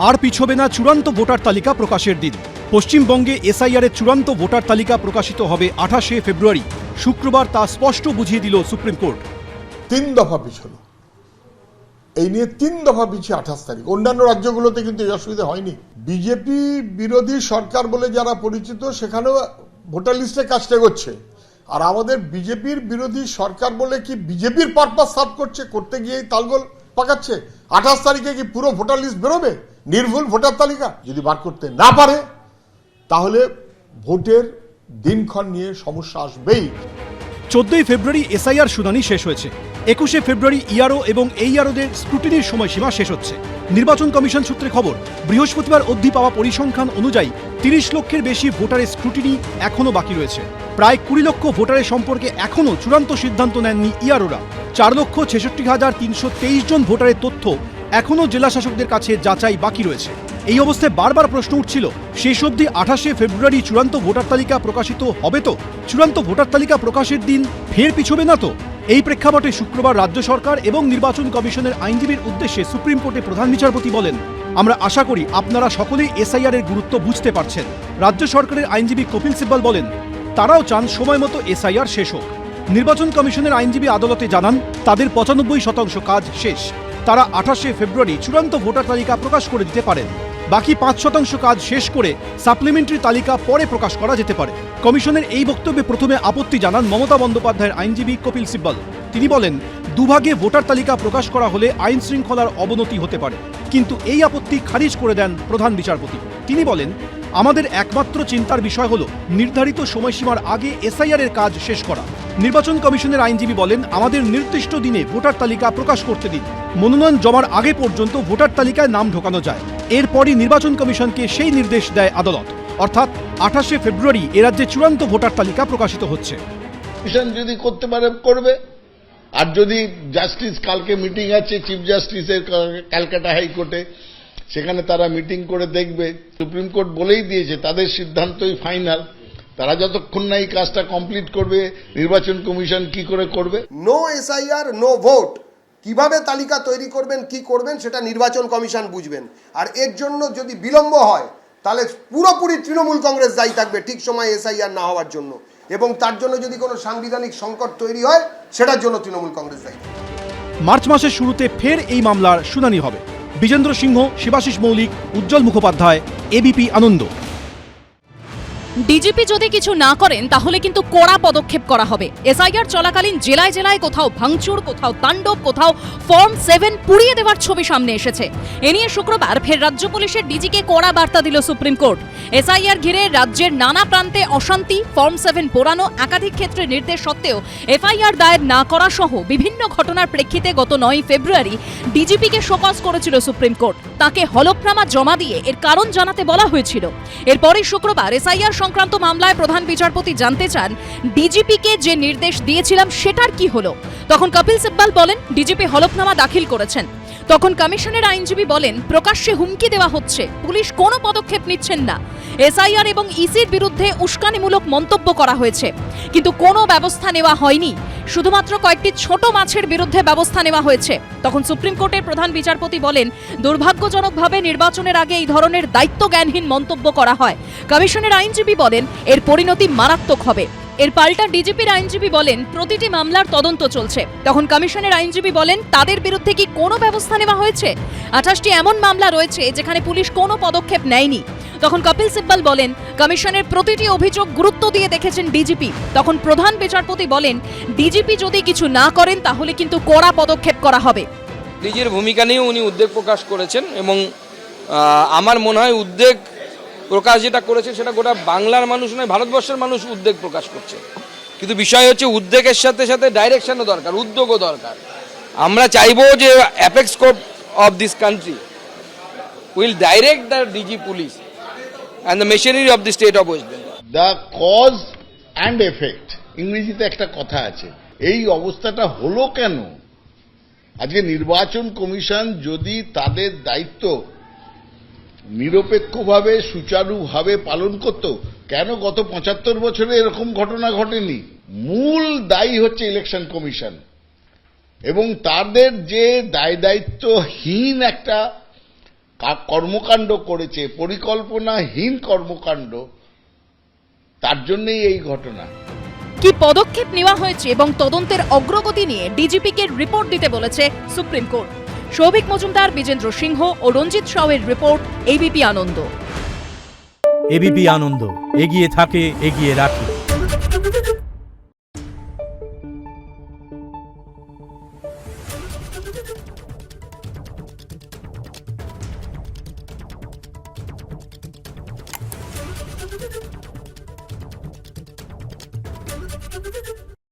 আর পিছবে না চূড়ান্ত ভোটার তালিকা প্রকাশের দিন। পশ্চিমবঙ্গে এসআইআর এর চূড়ান্ত ভোটার তালিকা প্রকাশিত হবে 28শে ফেব্রুয়ারি। শুক্রবার তা স্পষ্ট বুঝিয়ে দিল সুপ্রিম কোর্ট। 3 দফা পিছলো, এই নিয়ে 3 দফা পিছিয়ে 28 তারিখ। অন্যান্য রাজ্যগুলোতে কিন্তু এই অসুবিধা হয়নি। বিজেপি বিরোধী সরকার বলে যারা পরিচিত সেখানেও ভোটার লিস্টে কাজটা করছে, আর আমাদের বিজেপির বিরোধী সরকার বলে কি বিজেপির পারপাস সার্ভ করতে গিয়ে তালগোল পাকাচ্ছে। 28 তারিখে কি পুরো ভোটার লিস্ট বেরোবে, নির্ভুল ভোটার তালিকা? যদি বার করতে না পারে তাহলে ভোটের দিনক্ষণ নিয়ে সমস্যা আসবেই। 14ই ফেব্রুয়ারি এসআইআর শুনানি শেষ হয়েছে। 21শে ফেব্রুয়ারি ইআরও এবং এইআরওদের স্ক্রুটিনির সময়সীমা শেষ হচ্ছে। নির্বাচন কমিশন সূত্রে খবর, বৃহস্পতিবার অবধি পাওয়া পরিসংখ্যান অনুযায়ী 30 লক্ষের বেশি ভোটারের স্ক্রুটিনি এখনও বাকি রয়েছে। প্রায় 20 লক্ষ ভোটারের সম্পর্কে এখনও চূড়ান্ত সিদ্ধান্ত নেননি ইআরওরা। 4,66,323 জন ভোটারের তথ্য এখনও জেলা শাসকদের কাছে যাচাই বাকি রয়েছে। এই অবস্থায় বারবার প্রশ্ন উঠছিল, শেষ অবধি 28শে ফেব্রুয়ারি চূড়ান্ত ভোটার তালিকা প্রকাশিত হবে তো? চূড়ান্ত ভোটার তালিকা প্রকাশের দিন ফের পিছবে না তো? এই প্রেক্ষাপটে শুক্রবার রাজ্য সরকার এবং নির্বাচন কমিশনের আইনজীবীর উদ্দেশ্যে সুপ্রিম কোর্টে প্রধান বিচারপতি বলেন, আমরা আশা করি আপনারা সকলেই এসআইআর এর গুরুত্ব বুঝতে পারছেন। রাজ্য সরকারের আইনজীবী কপিল সিব্বল বলেন, তারাও চান সময় মতো এসআইআর শেষ হোক। নির্বাচন কমিশনের আইনজীবী আদালতে জানান, তাদের 95% কাজ শেষ। তারা 28শে ফেব্রুয়ারি চূড়ান্ত ভোটার তালিকা প্রকাশ করে দিতে পারেন। বাকি 5% কাজ শেষ করে সাপ্লিমেন্টারি তালিকা পরে প্রকাশ করা যেতে পারে। কমিশনের এই বক্তব্যে প্রথমে আপত্তি জানান মমতা বন্দ্যোপাধ্যায়ের আইনজীবী কপিল সিব্বল। তিনি বলেন, দুভাগে ভোটার তালিকা প্রকাশ করা হলে আইন শৃঙ্খলার অবনতি হতে পারে। কিন্তু এই আপত্তি খারিজ করে দেন প্রধান বিচারপতি। তিনি বলেন, আমাদের একমাত্র চিন্তার বিষয় হল নির্ধারিত সময়সীমার আগে এসআইআর এর কাজ শেষ করা। নির্বাচন কমিশনের আইনজীবী বলেন, আমাদের নির্দিষ্ট দিনে ভোটার তালিকা প্রকাশ করতে দিন। মনোনয়ন জমার আগে পর্যন্ত ভোটার তালিকায় নাম ঢোকানো যায়। এরপরই নির্বাচন কমিশনকে সেই নির্দেশ দেয় আদালত। অর্থাৎ 28শে ফেব্রুয়ারি এ রাজ্যে চূড়ান্ত ভোটার তালিকা প্রকাশিত হচ্ছে। কমিশন যদি করতে পারে করবে, আর যদি জাস্টিস কালকে মিটিং আছে চিফ জাস্টিসের ক্যালকাটা হাইকোর্টে, সেখানে তারা মিটিং করে দেখবে। সুপ্রিম কোর্ট বলেই দিয়েছে তাদের সিদ্ধান্তই ফাইনাল। তারা যতক্ষণ না এই কাজটা কমপ্লিট করবে, নির্বাচন কমিশন কি করে করবে? No SIR no vote. কিভাবে তালিকা তৈরি করবেন, কি করবেন সেটা নির্বাচন কমিশন বুঝবেন। আর এর জন্য যদি বিলম্ব হয় তাহলে পুরোপুরি তৃণমূল কংগ্রেস দায়ী থাকবে ঠিক সময় এসআইআর না হওয়ার জন্য, এবং তার জন্য যদি কোনো সাংবিধানিক সংকট তৈরি হয় সেটার জন্য তৃণমূল কংগ্রেস দায়ী। মার্চ মাসের শুরুতে ফের এই মামলার শুনানি হবে। বিজেন্দ্র সিংহ, শিবাশিস মৌলিক, উজ্জ্বল মুখোপাধ্যায়, এবিপি আনন্দ। ডিজিপি যদি কিছু না করেন তাহলে কিন্তু কড়া পদক্ষেপ করা হবে। এসআইআর চলাকালীন জেলায় জেলায় কোথাও ভাঙচুর, কোথাও তাণ্ডব, কোথাও ফর্ম 7 পুড়িয়ে দেওয়ার ছবি সামনে এসেছে। এ নিয়ে শুক্রবার ফের রাজ্য পুলিশের ডিজিকে কড়া বার্তা দিল সুপ্রিম কোর্ট। এসআইআর ঘিরে রাজ্যের নানা প্রান্তে অশান্তি, ফর্ম 7 পোড়ানো, একাধিক ক্ষেত্রে নির্দেশ সত্ত্বেও এফআইআর দায়ের না করা সহ বিভিন্ন ঘটনার প্রেক্ষিতে গত 9 ফেব্রুয়ারি ডিজিপিকে শোকজ করেছিল সুপ্রিম কোর্ট। তাকে হলফনামা জমা দিয়ে এর কারণ জানাতে বলা হয়েছিল। এরপরই শুক্রবার এসআইআর সংক্রান্ত মামলায় প্রধান বিচারপতি জানতে চান, ডিজিপিকে যে নির্দেশ দিয়েছিলাম সেটার কি হলো। তখন কপিল সিব্বল বলেন, ডিজিপি হলফনামা দাখিল করেছেন। তখন কমিশনের আইনজীবী বলেন, প্রকাশ্যে হুমকি দেওয়া হচ্ছে, পুলিশ কোনো পদক্ষেপ নিচ্ছেন না। এসআইআর এবং ইসির বিরুদ্ধে উস্কানিমূলক মন্তব্য করা হয়েছে, কিন্তু কোনো ব্যবস্থা নেওয়া হয়নি। শুধুমাত্র কয়েকটি ছোট মাছের বিরুদ্ধে ব্যবস্থা নেওয়া হয়েছে। তখন সুপ্রিম কোর্টের প্রধান বিচারপতি বলেন, দুর্ভাগ্যজনকভাবে নির্বাচনের আগে এই ধরনের দায়িত্বজ্ঞানহীন মন্তব্য করা হয়। কমিশনের আইনজীবী বলেন, এর পরিণতি মারাত্মক হবে। এর পাল্টা ডিজিপির আইনজীবী বলেন, প্রতিটি মামলার তদন্ত চলছে। তখন কমিশনের আইনজীবী বলেন, তাদের বিরুদ্ধে কি কোনো ব্যবস্থা নেওয়া হয়েছে? 28টি এমন মামলা রয়েছে যেখানে পুলিশ কোনো পদক্ষেপ নেয়নি। তখন কপিল সিব্বল বলেন, কমিশনের প্রতিটি অভিযোগ গুরুত্ব দিয়ে দেখেছেন ডিজিপি। তখন প্রধান বিচারপতি বলেন, ডিজিপি যদি কিছু না করেন তাহলে কিন্তু কড়া পদক্ষেপ করা হবে। নিজের ভূমিকা নিয়ে উনি উদ্বেগ প্রকাশ করেছেন, এবং আমার মনে হয় উদ্বেগ প্রকাশ যেটা করেছে সেটা গোটা বাংলার মানুষ নয়, ভারতবর্ষের মানুষ উদ্বেগ প্রকাশ করছে। কিন্তু বিষয় হচ্ছে উদ্বেগের সাথে সাথে ডাইরেকশনও দরকার, উদ্যোগও দরকার। আমরা চাইবো যে apex court of this country will direct the DG police and the machinery of the state of West Bengal. The cause and effect, ইংরেজিতে একটা কথা আছে। এই অবস্থাটা হলো কেন? আজকে নির্বাচন কমিশন যদি তাদের দায়িত্ব নিরপেক্ষভাবে সুচারুভাবে পালন করত, কেন গত 75 বছরে এরকম ঘটনা ঘটেনি? মূল দায়ী হচ্ছে ইলেকশন কমিশন, এবং তাদের যে দায় দায়িত্বহীন একটা কর্মকাণ্ড করেছে, পরিকল্পনাহীন কর্মকাণ্ড, তার জন্যই এই ঘটনা। কি পদক্ষেপ নেওয়া হয়েছে এবং তদন্তের অগ্রগতি নিয়ে ডিজিপিকে রিপোর্ট দিতে বলেছে সুপ্রিম কোর্ট। সৌভিক মজুমদার, বিজেন্দ্র সিংহ ও রঞ্জিত সাউয়ের রিপোর্ট, এবিপি আনন্দ। এবিপি আনন্দ, এগিয়ে থাকে, এগিয়ে রাখে।